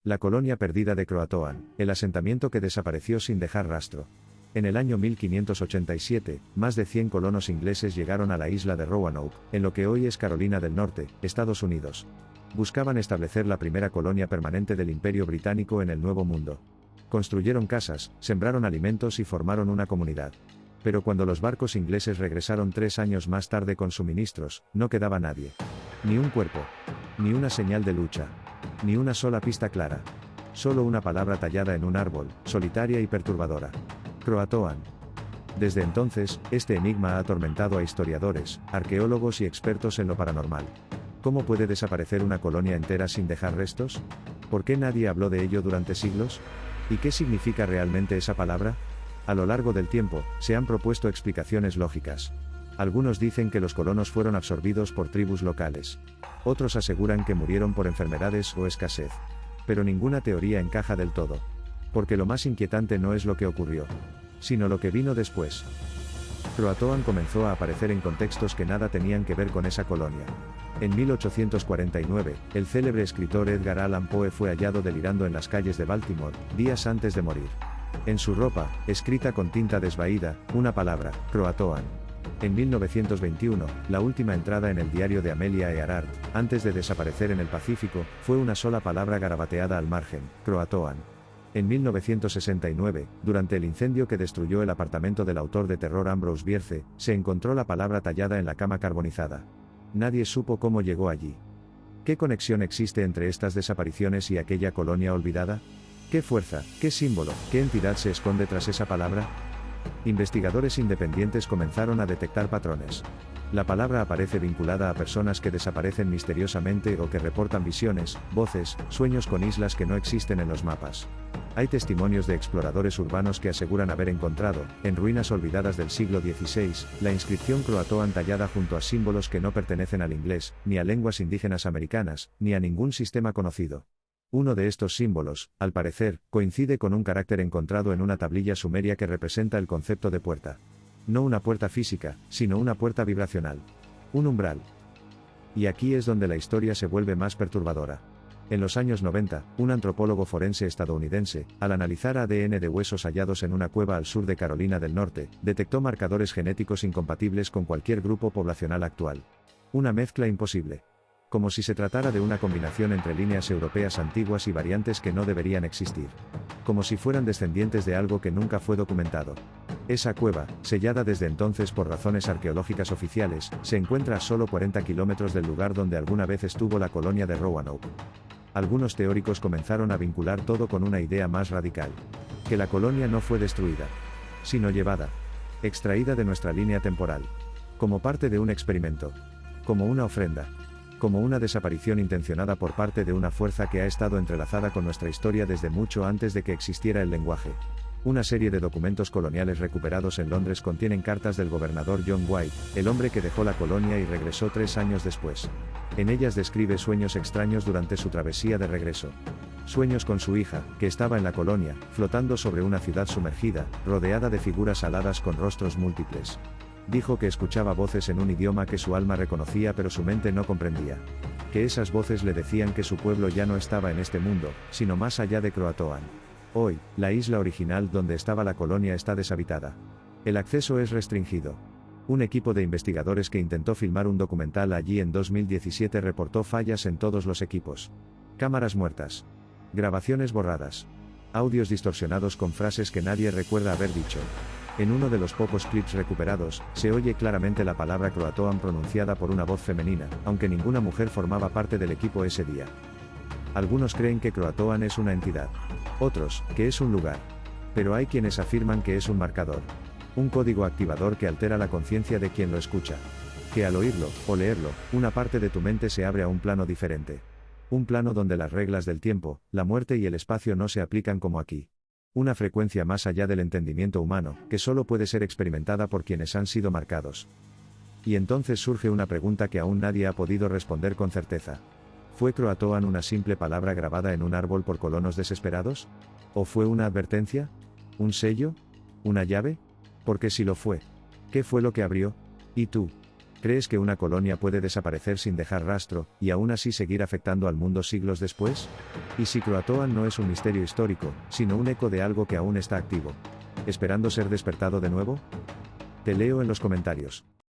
La colonia perdida de Croatoan, el asentamiento que desapareció sin dejar rastro. En el año 1587, más de 100 colonos ingleses llegaron a la isla de Roanoke, en lo que hoy es Carolina del Norte, Estados Unidos. Buscaban establecer la primera colonia permanente del Imperio Británico en el Nuevo Mundo. Construyeron casas, sembraron alimentos y formaron una comunidad. Pero cuando los barcos ingleses regresaron 3 años más tarde con suministros, no quedaba nadie. Ni un cuerpo. Ni una señal de lucha. Ni una sola pista clara. Solo una palabra tallada en un árbol, solitaria y perturbadora. Croatoan. Desde entonces, este enigma ha atormentado a historiadores, arqueólogos y expertos en lo paranormal. ¿Cómo puede desaparecer una colonia entera sin dejar restos? ¿Por qué nadie habló de ello durante siglos? ¿Y qué significa realmente esa palabra? A lo largo del tiempo, se han propuesto explicaciones lógicas. Algunos dicen que los colonos fueron absorbidos por tribus locales. Otros aseguran que murieron por enfermedades o escasez. Pero ninguna teoría encaja del todo. Porque lo más inquietante no es lo que ocurrió, sino lo que vino después. Croatoan comenzó a aparecer en contextos que nada tenían que ver con esa colonia. En 1849, el célebre escritor Edgar Allan Poe fue hallado delirando en las calles de Baltimore, días antes de morir. En su ropa, escrita con tinta desvaída, una palabra, Croatoan. En 1921, la última entrada en el diario de Amelia Earhart, antes de desaparecer en el Pacífico, fue una sola palabra garabateada al margen, Croatoan. En 1969, durante el incendio que destruyó el apartamento del autor de terror Ambrose Bierce, se encontró la palabra tallada en la cama carbonizada. Nadie supo cómo llegó allí. ¿Qué conexión existe entre estas desapariciones y aquella colonia olvidada? ¿Qué fuerza, qué símbolo, qué entidad se esconde tras esa palabra? Investigadores independientes comenzaron a detectar patrones. La palabra aparece vinculada a personas que desaparecen misteriosamente o que reportan visiones, voces, sueños con islas que no existen en los mapas. Hay testimonios de exploradores urbanos que aseguran haber encontrado, en ruinas olvidadas del siglo XVI, la inscripción Croatoan tallada junto a símbolos que no pertenecen al inglés, ni a lenguas indígenas americanas, ni a ningún sistema conocido. Uno de estos símbolos, al parecer, coincide con un carácter encontrado en una tablilla sumeria que representa el concepto de puerta. No una puerta física, sino una puerta vibracional. Un umbral. Y aquí es donde la historia se vuelve más perturbadora. En los años 90, un antropólogo forense estadounidense, al analizar ADN de huesos hallados en una cueva al sur de Carolina del Norte, detectó marcadores genéticos incompatibles con cualquier grupo poblacional actual. Una mezcla imposible. Como si se tratara de una combinación entre líneas europeas antiguas y variantes que no deberían existir. Como si fueran descendientes de algo que nunca fue documentado. Esa cueva, sellada desde entonces por razones arqueológicas oficiales, se encuentra a solo 40 kilómetros del lugar donde alguna vez estuvo la colonia de Roanoke. Algunos teóricos comenzaron a vincular todo con una idea más radical. Que la colonia no fue destruida, sino llevada, extraída de nuestra línea temporal. Como parte de un experimento. Como una ofrenda. Como una desaparición intencionada por parte de una fuerza que ha estado entrelazada con nuestra historia desde mucho antes de que existiera el lenguaje. Una serie de documentos coloniales recuperados en Londres contienen cartas del gobernador John White, el hombre que dejó la colonia y regresó 3 años después. En ellas describe sueños extraños durante su travesía de regreso. Sueños con su hija, que estaba en la colonia, flotando sobre una ciudad sumergida, rodeada de figuras aladas con rostros múltiples. Dijo que escuchaba voces en un idioma que su alma reconocía pero su mente no comprendía. Que esas voces le decían que su pueblo ya no estaba en este mundo, sino más allá de Croatoan. Hoy, la isla original donde estaba la colonia está deshabitada. El acceso es restringido. Un equipo de investigadores que intentó filmar un documental allí en 2017 reportó fallas en todos los equipos. Cámaras muertas. Grabaciones borradas. Audios distorsionados con frases que nadie recuerda haber dicho. En uno de los pocos clips recuperados, se oye claramente la palabra Croatoan pronunciada por una voz femenina, aunque ninguna mujer formaba parte del equipo ese día. Algunos creen que Croatoan es una entidad. Otros, que es un lugar. Pero hay quienes afirman que es un marcador. Un código activador que altera la conciencia de quien lo escucha. Que al oírlo, o leerlo, una parte de tu mente se abre a un plano diferente. Un plano donde las reglas del tiempo, la muerte y el espacio no se aplican como aquí. Una frecuencia más allá del entendimiento humano, que solo puede ser experimentada por quienes han sido marcados. Y entonces surge una pregunta que aún nadie ha podido responder con certeza. ¿Fue Croatoan una simple palabra grabada en un árbol por colonos desesperados? ¿O fue una advertencia? ¿Un sello? ¿Una llave? Porque si lo fue, ¿qué fue lo que abrió? ¿Y tú? ¿Crees que una colonia puede desaparecer sin dejar rastro, y aún así seguir afectando al mundo siglos después? ¿Y si Croatoan no es un misterio histórico, sino un eco de algo que aún está activo, esperando ser despertado de nuevo? Te leo en los comentarios.